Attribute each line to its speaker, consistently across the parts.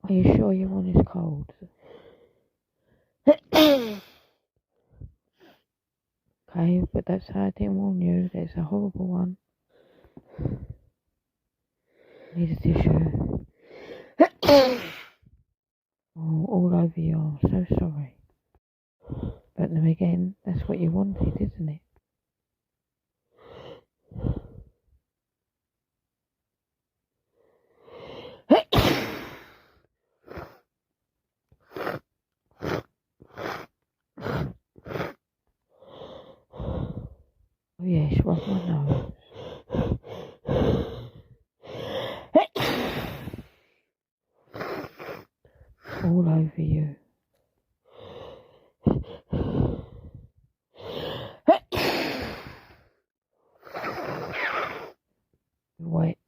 Speaker 1: Are you sure your one is cold? Okay, but that's how I didn't warn you. There's a horrible one. Need a tissue. Oh, all over you. I'm so sorry. But then again, that's what you wanted, isn't it? Oh yes, rub my nose. All over you. Wet.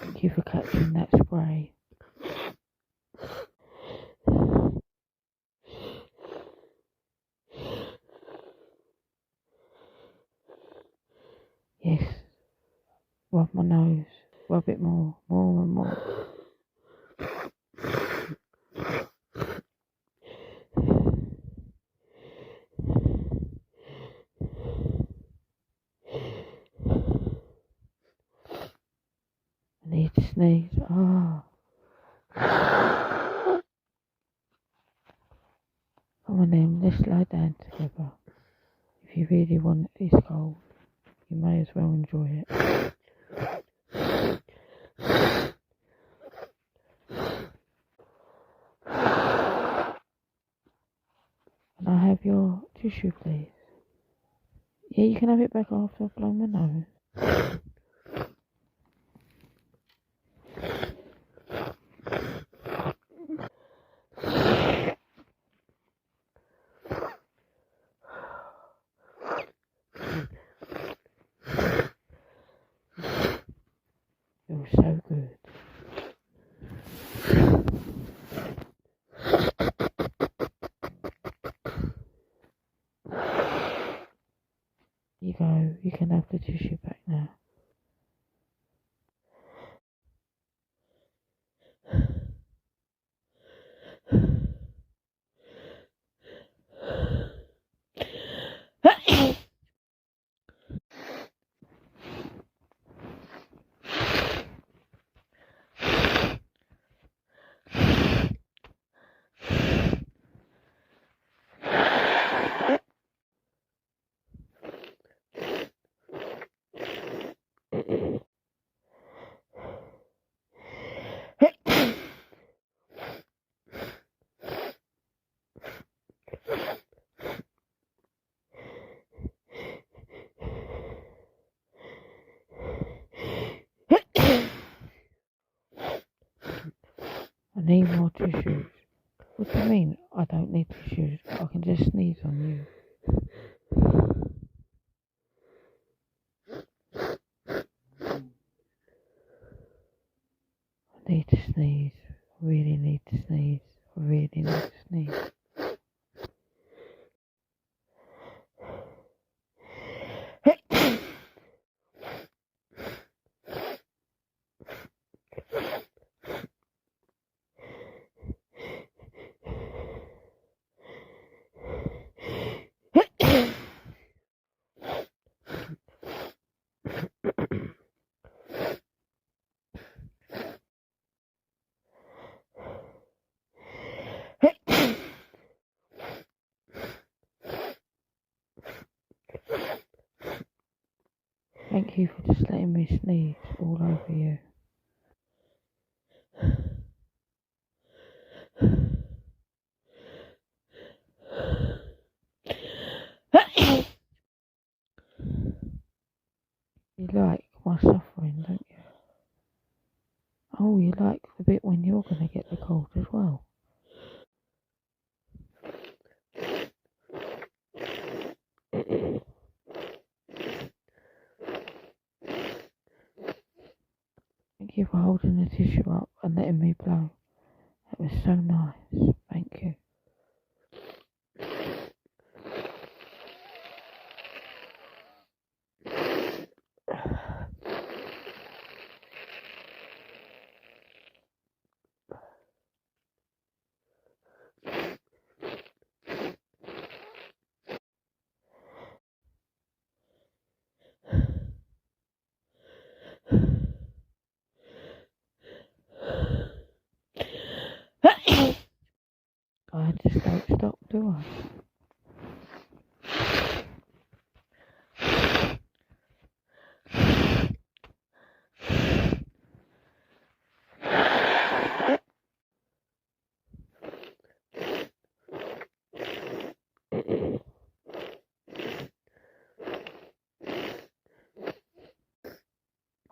Speaker 1: Thank you for catching that spray. Yes. Rub my nose. Rub it more and more. I need to sneeze. Ah. Come on then, let's lie down together. If you really want this cold, you may as well enjoy it. Can I have your tissue, please? Yeah, you can have it back after I've blown my nose. Feels so good. You go, you can have the tissue back now. I need more tissues. What do you mean I don't need tissues? I can just sneeze on you. I need to sneeze. I really need to sneeze. I really need to sneeze. Thank you for just letting me sneeze all over you. You like my suffering, don't you? Oh, you like the bit when you're going to get the cold as well. you for holding the tissue up and letting me blow. That was so nice. Thank you. I just don't stop, do I?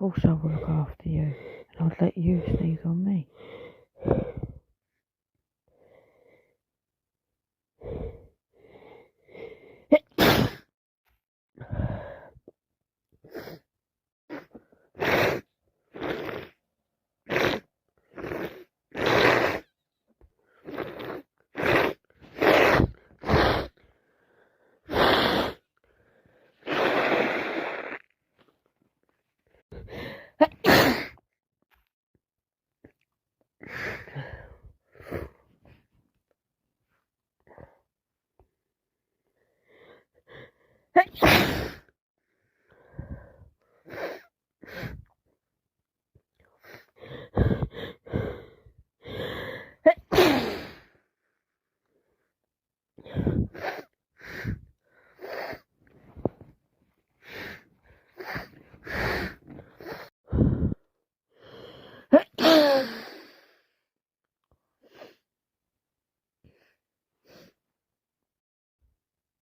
Speaker 1: Also, I will look after you, and I'll let you sneeze on me.